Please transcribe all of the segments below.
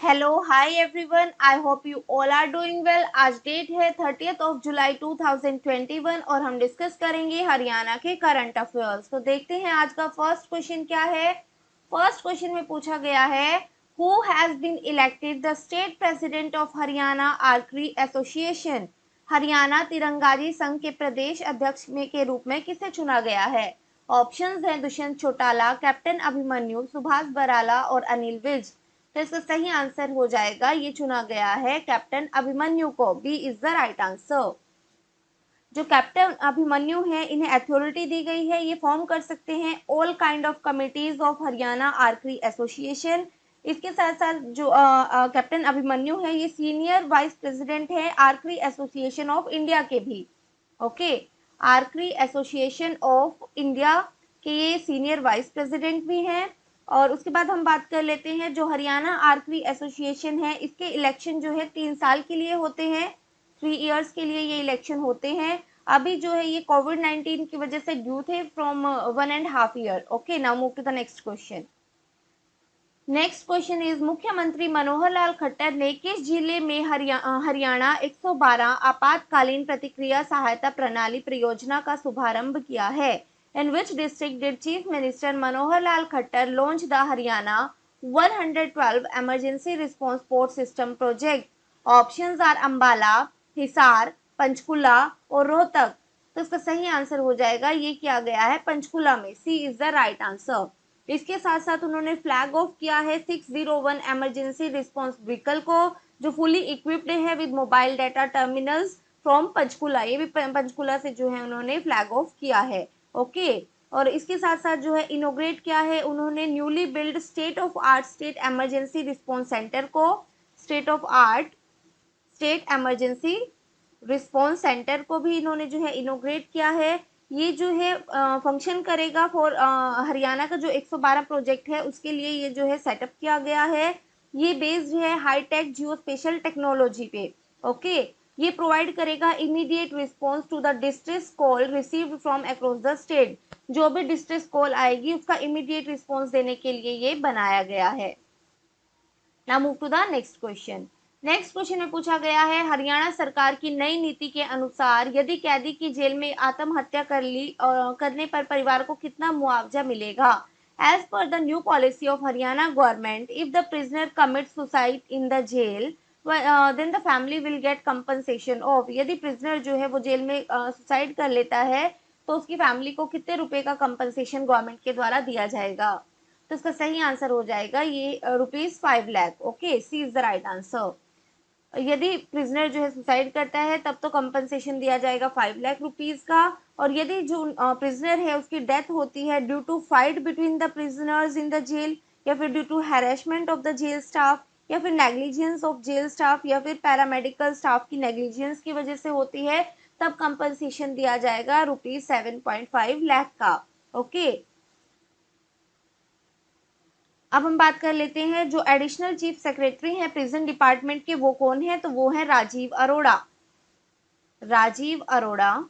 Hello hi everyone, I hope you all are doing well. आज date है 30 जुलाई 2021 और हम डिस्कस करेंगे हरियाणा के करंट अफेयर्स। तो देखते हैं आज का फर्स्ट क्वेश्चन क्या है। फर्स्ट क्वेश्चन में पूछा गया है, who has been elected the state president of Haryana archery association. Haryana तीरंदाजी संघ के प्रदेश अध्यक्ष में के रूप में किसे चुना गया है। ऑप्शंस हैं दुष्यंत चौटाला, कैप्टन अभिमन्यु, सुभाष बराला और अनिल विज। तो इसका सही आंसर हो जाएगा, ये चुना गया है कैप्टन अभिमन्यु को। B is the right answer. जो कैप्टन अभिमन्यु है, इन्हें अथॉरिटी दी गई है, ये फॉर्म कर सकते हैं all kind of committees of Haryana archery association. इसके साथ साथ जो कैप्टन अभिमन्यु है, ये सीनियर वाइस प्रेसिडेंट है आर्चरी एसोसिएशन ऑफ इंडिया के भी। Okay, archery association of India के ये सीनियर वाइस प्रेसिडेंट भी हैं। और उसके बाद हम बात कर लेते हैं, जो हरियाणा आर्चरी एसोसिएशन है, इसके इलेक्शन जो है 3 साल के लिए होते हैं। 3 इयर्स के लिए ये इलेक्शन होते हैं। अभी जो है ये कोविड-19 की वजह से ड्यू थे from 1.5 year. Okay, now move to the next question. Next question is, मुख्यमंत्री मनोहर लाल खट्टर ने किस जिले में हरियाणा 112 आपातकालीन प्रतिक्रिया सहायता प्रणाली परियोजना का शुभारंभ किया है। In which district did chief minister Manohar Lal Khattar launch the Haryana 112 emergency response support system project. Options are Ambala, Hisar, Panchkula और रोहतक। तो इसका सही आंसर हो जाएगा, ये किया गया है पंचकुला में। सी इज द राइट आंसर। इसके साथ साथ उन्होंने फ्लैग ऑफ किया है 601 इमरजेंसी रिस्पांस व्हीकल को, जो फुली इक्विप्ड है with mobile data terminals from Panchkula. ये भी पंचकुला से जो है उन्होंने फ्लैग ऑफ किया है। ओके, और इसके साथ साथ जो है इनोग्रेट किया है उन्होंने newly build state of art state emergency response centre को। State of art state emergency response centre को भी इन्होंने जो है इनोग्रेट किया है। ये जो है फंक्शन करेगा फॉर हरियाणा का जो 112 प्रोजेक्ट है, उसके लिए ये जो है सेटअप किया गया है। ये बेस्ड है हाईटेक जियो स्पेशल टेक्नोलॉजी पे। ओके, ये प्रोवाइड करेगा immediate response to the distress call received from across the state. जो भी डिस्ट्रेस कॉल आएगी उसका इमीडिएट रिस्पांस देने के लिए ये बनाया गया है। Now move to the next question. Next question में पूछा गया है, हरियाणा सरकार की नई नीति के अनुसार यदि कैदी की जेल में आत्महत्या करने पर परिवार को कितना मुआवजा मिलेगा। As per the new policy of Haryana government, if the prisoner commit suicide in the jail then the family will get compensation of. यदि प्रिजनर जो है वो जेल में सुसाइड कर लेता है, तो उसकी फैमिली को कितने रुपए का कंपनसेशन गवर्नमेंट के द्वारा दिया जाएगा। तो इसका सही आंसर हो जाएगा ये ₹5,00,000। Okay, C is the right answer. यदि प्रिजनर जो है सुसाइड करता है तब तो कंपनसेशन दिया जाएगा 5,00,000 रुपीज का। और यदि जो प्रिजनर है उसकी डेथ होती है due to fight between the prisoners in the jail, या फिर due to harassment of the jail staff, या फिर नेग्लिजेंस ऑफ जेल स्टाफ, या फिर पैरामेडिकल स्टाफ की नेग्लिजेंस की वजह से होती है, तब कंपनसेशन दिया जाएगा ₹7.5 लाख का। ओके, अब हम बात कर लेते हैं, जो एडिशनल चीफ सेक्रेटरी हैं प्रिजन डिपार्टमेंट के, वो कौन है। तो वो है राजीव अरोड़ा। राजीव अरोड़ा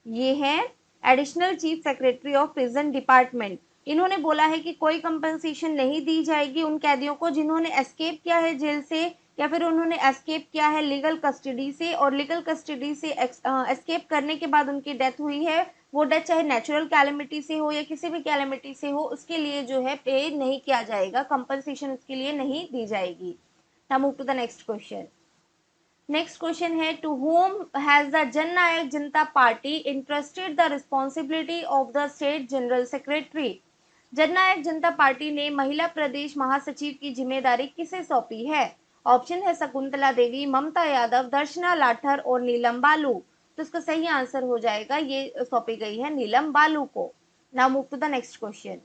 ये है additional chief secretary of prison department. इन्होंने बोला है कि कोई कंपनसेशन नहीं दी जाएगी उन कैदियों को जिन्होंने एस्केप किया है जेल से, या फिर उन्होंने एस्केप किया है लीगल कस्टडी से, और लीगल कस्टडी से एस्केप करने के बाद उनकी डेथ हुई है। वो डेथ चाहे नेचुरल कैलेमिटी से हो या किसी भी कैलेमिटी से हो, उसके लिए जो है पे नहीं किया जाएगा, कंपनसेशन उसके लिए नहीं दी जाएगी। Now move to the next question. Next question है, to whom has the Jan Nayak Janta party entrusted the responsibility of the state general secretary. Jan Nayak Janta party ने महिला प्रदेश महासचिव की जिम्मेदारी किसे सौंपी है। ऑप्शन है शकुंतला देवी, ममता यादव, दर्शना लाठर और नीलम बालू। तो इसका सही आंसर हो जाएगा, ये सौंपी गई है नीलम बालू को। Now move to the next question.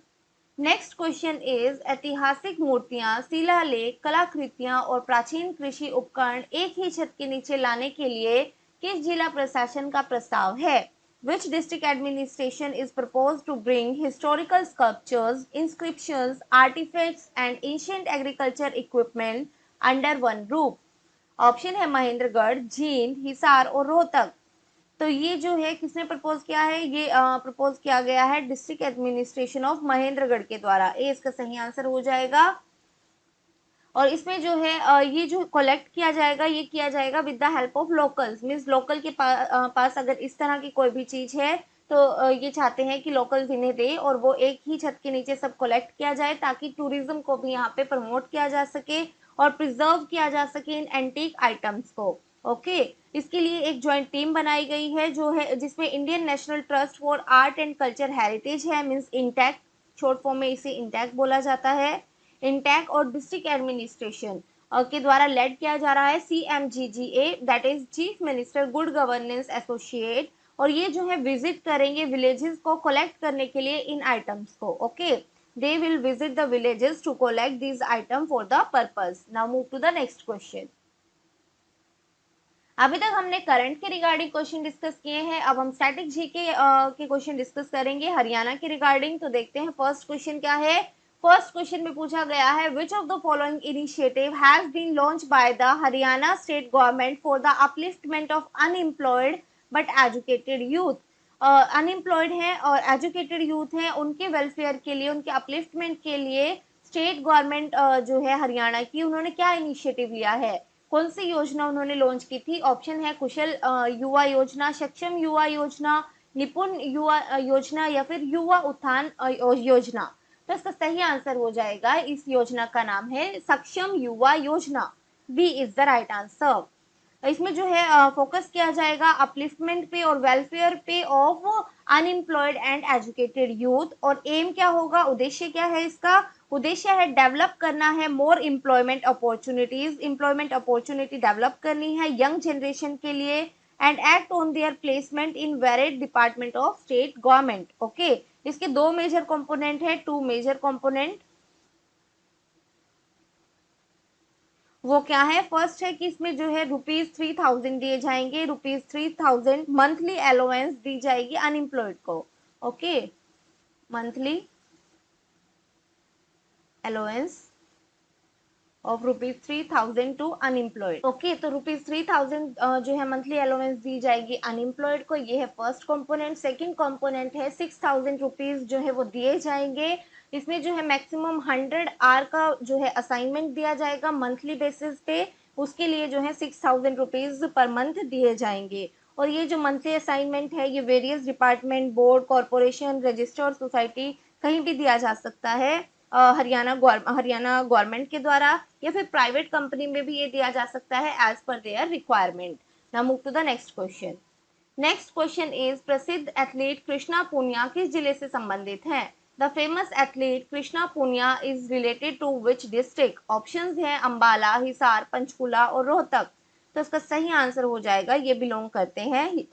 Next question is, ऐतिहासिक मूर्तियां, शिलालेख, कलाकृतियां और प्राचीन कृषि उपकरण एक ही छत के नीचे लाने के लिए किस जिला प्रशासन का प्रस्ताव है। Which district administration is proposed to bring historical sculptures, inscriptions, artifacts and ancient agriculture equipment under one roof? Option है महेंद्रगढ़, जींद, हिसार और रोहतक। तो ये जो है किसने प्रपोज किया है, ये प्रपोज किया गया है डिस्ट्रिक्ट एडमिनिस्ट्रेशन ऑफ महेंद्रगढ़ के द्वारा। ए इसका सही आंसर हो जाएगा। और इसमें जो है ये जो कलेक्ट किया जाएगा ये किया जाएगा with the help of locals, means local के पास अगर इस तरह की कोई भी चीज़ है तो ये चाहते हैं कि लोकल्स इन्हें दे और वो एक ही छत के नीचे सब कलेक्ट किया जाए ताकि टूरिज्म को भी यहाँ पे प्रमोट किया जा सके और प्रिजर्व किया जा सके इन एंटीक आइटम्स को। ओके, इसके लिए एक जॉइंट टीम बनाई गई है जो है जिसमें Indian national trust for art and culture heritage है, मीन्स इंटैक, शॉर्ट फॉर्म में इसे इंटैक बोला जाता है। इंटैक और डिस्ट्रिक्ट एडमिनिस्ट्रेशन के द्वारा लेड किया जा रहा है CMGGA, that is chief minister good governance associate. और ये जो है विजिट करेंगे विलेजेस को कलेक्ट करने के लिए इन आइटम्स को। Okay, they will visit the villages to collect these item for the purpose. Now move to the next question. अभी तक हमने करंट के रिगार्डिंग क्वेश्चन डिस्कस किए हैं, अब हम स्टैटिक जीके के क्वेश्चन डिस्कस करेंगे हरियाणा के रिगार्डिंग। तो देखते हैं फर्स्ट क्वेश्चन क्या है। फर्स्ट क्वेश्चन में पूछा गया है which of the following initiative has been launch by the Haryana state government for the upliftment of unemployed but educated youth. Unemployed हैं और एजुकेटेड यूथ हैं, उनके वेलफेयर के लिए, उनके अपलिफ्टमेंट के लिए स्टेट गवर्नमेंट जो है हरियाणा की, उन्होंने क्या इनिशिएटिव लिया है, कौन सी योजना उन्होंने लॉन्च की थी। ऑप्शन है कुशल युवा योजना, सक्षम युवा योजना, निपुण युवा योजना या फिर युवा उत्थान योजना। तो इसका सही आंसर हो जाएगा, इस योजना का नाम है Saksham Yuva Yojana. B is the right answer. इसमें जो है फोकस किया जाएगा अपलिफ्टमेंट पे और वेलफेयर पे of unemployed and educated youth. और एम क्या होगा, उद्देश्य क्या है इसका, उद्देश्य है डेवलप करना है more employment opportunities, employment opportunity develop करनी है यंग जनरेशन के लिए and act on their placement in varied department of state government. Okay, इसके दो मेजर कंपोनेंट है, टू मेजर कंपोनेंट। वो क्या है, फर्स्ट है कि इसमें जो है ₹3000 दिए जाएंगे, ₹3000 मंथली अलाउंस दी जाएगी अनएम्प्लॉयड को। Okay, monthly allowance of ₹3000 to unemployed. Okay, तो ₹3000 जो है मंथली अलाउंस दी जाएगी अनएम्प्लॉयड को, ये है फर्स्ट कंपोनेंट। सेकंड कंपोनेंट है ₹6000 जो है वो दिए जाएंगे। इसमें जो है मैक्सिमम 100 आवर का जो है असाइनमेंट दिया जाएगा मंथली बेसिस पे, उसके लिए जो है ₹6000 पर मंथ दिए जाएंगे। और ये जो मंथली असाइनमेंट है ये various department, board, corporation, register और सोसाइटी कहीं भी दिया जा सकता है, हरियाणा गवर्नमेंट के द्वारा या फिर प्राइवेट कंपनी में भी ये दिया जा सकता है as per their requirement. Now move to the next question. Next question is प्रसिद्ध एथलीट कृष्णा पूनिया किस जिले से संबंधित है। The famous athlete Krishna Poonia is related to which district. Options हैं अंबाला, हिसार, पंचकुला और रोहतक। तो इसका सही आंसर हो जाएगा, ये बिलोंग करते हैं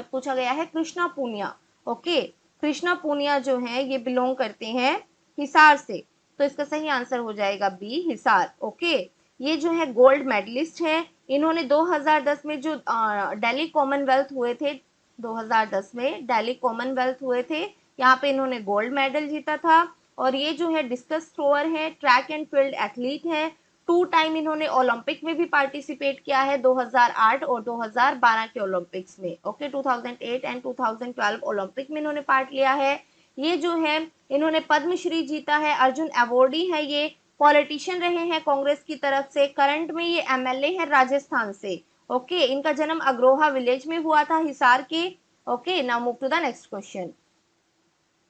पूछा गया है कृष्णा पूनिया। ओके, कृष्णा पूनिया जो है ये बिलोंग करते हैं हिसार से, तो इसका सही आंसर हो जाएगा बी हिसार। ओके, ये जो है गोल्ड मेडलिस्ट है, इन्होंने 2010 में जो दिल्ली कॉमनवेल्थ हुए थे, 2010 में दिल्ली कॉमनवेल्थ हुए थे, यहाँ पे इन्होंने गोल्ड मेडल जीता था। और ये जो है डिस्कस थ्रोअर है, ट्रैक एंड फील्ड एथलीट है, 2 टाइम इन्होंने ओलंपिक में भी पार्टिसिपेट किया है, 2008 और 2012 के ओलंपिक्स में। ओके, 2008 एंड 2012 ओलंपिक में इन्होंने पार्ट लिया है। ये जो है इन्होंने पद्मश्री जीता है, अर्जुन अवॉर्डी है, ये पॉलिटिशियन रहे हैं कांग्रेस की तरफ से, करंट में ये एमएलए है राजस्थान से। ओके, इनका जन्म अग्रोहा विलेज में हुआ था हिसार के। Okay, now move to the next question.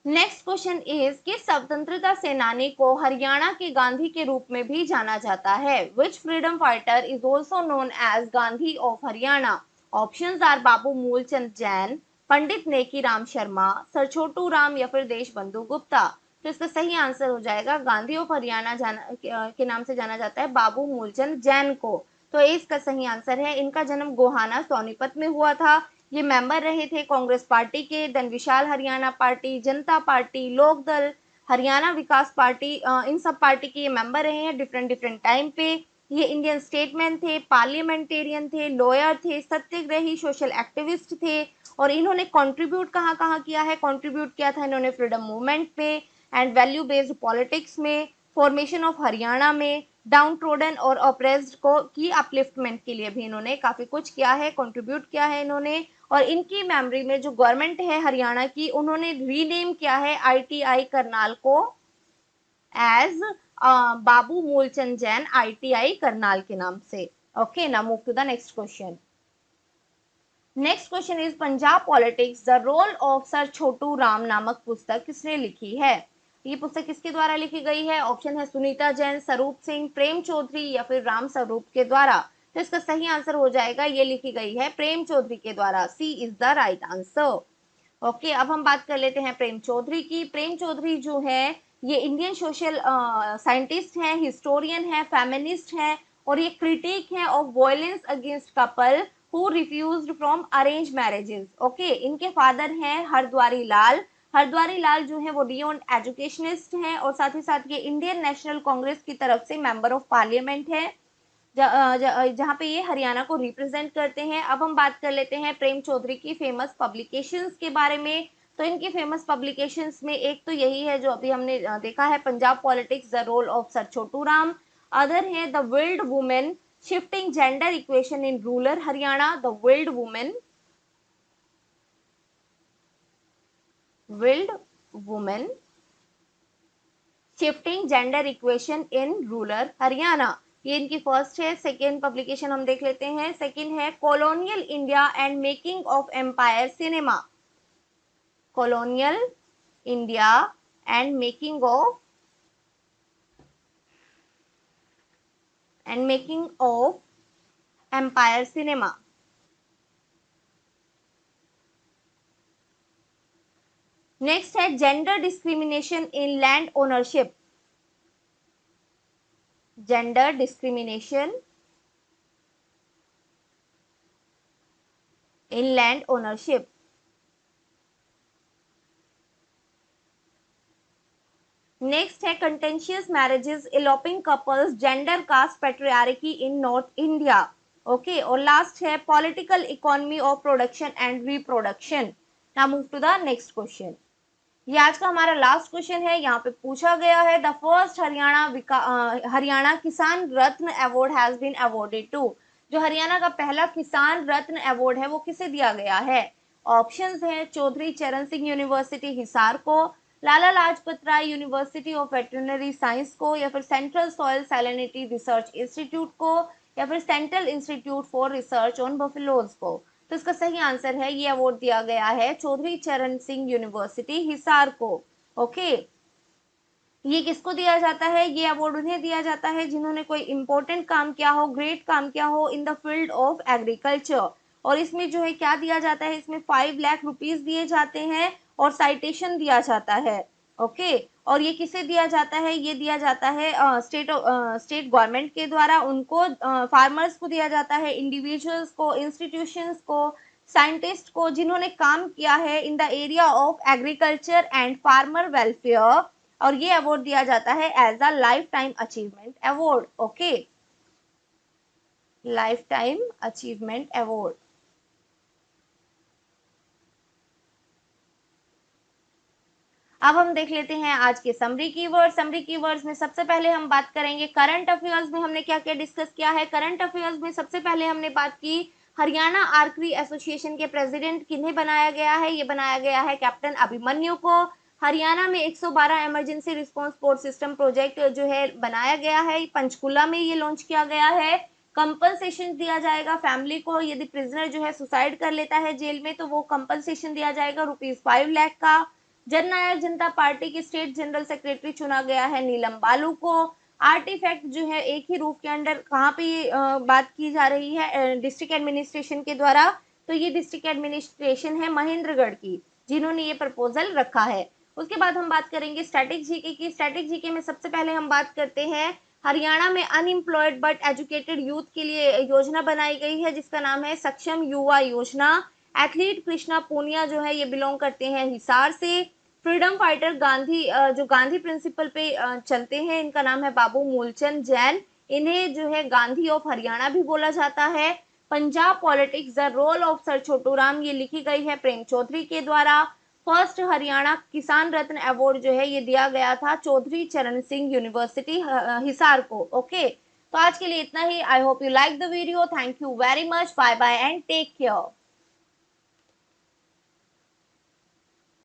Next question is कि स्वतंत्रता सेनानी को हरियाणा के गांधी के रूप में भी जाना जाता है। Which freedom fighter is also known as Gandhi of Haryana. Options are Babu Mulchand Jain, Pandit Neki Ram Sharma, sir Chhotu Ram या फिर देशबंधु गुप्ता। तो इसका सही आंसर हो जाएगा गांधी ऑफ हरियाणा के नाम से जाना जाता है बाबू मूलचंद जैन को। तो इसका सही आंसर है, इनका जन्म गोहाना सोनीपत में हुआ था। ये मेंबर रहे थे कांग्रेस पार्टी के, देन विशाल हरियाणा पार्टी, जनता पार्टी, लोक दल, हरियाणा विकास पार्टी, इन सब पार्टी के ये मेंबर रहे हैं डिफरेंट डिफरेंट टाइम पे। ये इंडियन स्टेटमैन थे, पार्लियामेंटेरियन थे, लॉयर थे, सत्याग्रही, सोशल एक्टिविस्ट थे। और इन्होंने कंट्रीब्यूट कहाँ कहाँ किया है, कंट्रीब्यूट किया था इन्होंने फ्रीडम मूवमेंट पे एंड वैल्यू बेस्ड पॉलिटिक्स में, फॉर्मेशन ऑफ हरियाणा में, डाउन ट्रोडन और ऑप्रेस्ड को की अपलिफ्टमेंट के लिए भी इन्होंने काफी कुछ किया है, कंट्रीब्यूट किया है इन्होंने। और इनकी मेमोरी में जो गवर्नमेंट है हरियाणा की, उन्होंने रीनेम किया है ITI करनाल को एज बाबू मूलचंद जैन ITI करनाल के नाम से। Okay, now move to the next question. Next question is Punjab politics the role of sir Chhotu Ram नामक पुस्तक किसने लिखी है? ये पुस्तक किसके द्वारा लिखी गई है? ऑप्शन है सुनीता जैन, स्वरूप सिंह, प्रेम चौधरी या फिर राम स्वरूप के द्वारा। तो इसका सही आंसर हो जाएगा, ये लिखी गई है प्रेम चौधरी के द्वारा। C is the right answer. Okay, अब हम बात कर लेते हैं प्रेम चौधरी की। प्रेम चौधरी जो है ये इंडियन सोशल साइंटिस्ट हैं, हिस्टोरियन है, फेमिनिस्ट है और ये क्रिटिक है of violence against couple who refused from arrange marriages. Okay, इनके फादर हैं हरद्वारी लाल। हरद्वारी लाल जो है वो रिनोन्ड एजुकेशनिस्ट हैं और साथ ही साथ ये इंडियन नेशनल कांग्रेस की तरफ से मेंबर ऑफ पार्लियामेंट है, जहाँ पे ये हरियाणा को रिप्रेजेंट करते हैं। अब हम बात कर लेते हैं प्रेम चौधरी की फेमस पब्लिकेशंस के बारे में। तो इनकी फेमस पब्लिकेशंस में एक तो यही है जो अभी हमने देखा है, Punjab politics the role of sir Chhotu Ram. Other है the veiled women, shifting gender equation in rural Haryana. The veiled women, veiled women shifting gender equation in rural Haryana, ये इनकी फर्स्ट है। सेकेंड पब्लिकेशन हम देख लेते हैं। सेकेंड है colonial India and making of empire cinema. Colonial India and making of empire cinema. Next है gender discrimination in land ownership. Gender discrimination in land ownership. Next है contentious marriages, eloping couples, gender caste patriarchy in north India. Okay, और last है political economy of production and reproduction. Now move to the next question. ये आज का हमारा last question है। यहाँ पे पूछा गया है the first Haryana Kisan Ratna award has been awarded to. जो हरियाणा का पहला किसान रत्न अवार्ड है वो किसे दिया गया है? ऑप्शंस है चौधरी चरण सिंह यूनिवर्सिटी हिसार को, Lala Lajpat Rai university of veterinary science को, या फिर central soil salinity research institute को, या फिर central institute for research on buffaloes को। तो इसका सही आंसर है, ये अवार्ड दिया गया है चौधरी चरण सिंह यूनिवर्सिटी हिसार को। ओके, ये किसको दिया जाता है? ये अवार्ड उन्हें दिया जाता है जिन्होंने कोई इंपॉर्टेंट काम किया हो, ग्रेट काम किया हो in the field of agriculture. और इसमें जो है क्या दिया जाता है, इसमें 5 लाख रुपीज दिए जाते हैं और साइटेशन दिया जाता है। ओके, और ये किसे दिया जाता है? ये दिया जाता है स्टेट गवर्नमेंट के द्वारा। उनको फार्मर्स को दिया जाता है, इंडिविजुअल्स को, इंस्टीट्यूशंस को, साइंटिस्ट को जिन्होंने काम किया है in the area of agriculture and farmer welfare. और ये अवार्ड दिया जाता है as a life time achievement award. Okay, life time achievement award. अब हम देख लेते हैं आज के समरी कीवर्ड। समरी कीवर्ड्स में सबसे पहले हम बात करेंगे करंट अफेयर्स में हमने क्या क्या डिस्कस किया है। करंट अफेयर्स में सबसे पहले हमने बात की हरियाणा आर्करी एसोसिएशन के प्रेसिडेंट किन्हें बनाया गया है? ये बनाया गया है कैप्टन अभिमन्यु को। हरियाणा में 112 emergency response support system project जो है बनाया गया है, पंचकुला में ये लॉन्च किया गया है। कंपनसेशन दिया जाएगा फैमिली को, यदि प्रिजनर जो है सुसाइड कर लेता है जेल में तो वो कंपनसेशन दिया जाएगा ₹5 लाख का। जननायक जनता पार्टी के स्टेट जनरल सेक्रेटरी चुना गया है नीलम बालू को। आर्टिफैक्ट जो है एक ही रूफ के अंडर कहाँ पे ये बात की जा रही है? डिस्ट्रिक्ट एडमिनिस्ट्रेशन के द्वारा। तो ये डिस्ट्रिक्ट एडमिनिस्ट्रेशन है महेंद्रगढ़ की, जिन्होंने ये प्रपोजल रखा है। उसके बाद हम बात करेंगे स्टैटिक जीके की। स्टैटिक जीके में सबसे पहले हम बात करते हैं हरियाणा में अनएम्प्लॉयड बट एजुकेटेड यूथ के लिए योजना बनाई गई है जिसका नाम है सक्षम युवा योजना। एथलीट कृष्णा पूनिया जो है ये बिलोंग करते हैं हिसार से। फ्रीडम फाइटर गांधी जो गांधी प्रिंसिपल पे चलते हैं, इनका नाम है बाबू मूलचंद जैन। इन्हें जो है गांधी ऑफ हरियाणा भी बोला जाता है। Punjab politics the role of sir Chhotu Ram, ये लिखी गई है प्रेम चौधरी के द्वारा। फर्स्ट हरियाणा किसान रत्न अवार्ड जो है ये दिया गया था चौधरी चरण सिंह यूनिवर्सिटी हिसार को। ओके, तो आज के लिए इतना ही। I hope you like the video. Thank you very much. Bye bye and take care.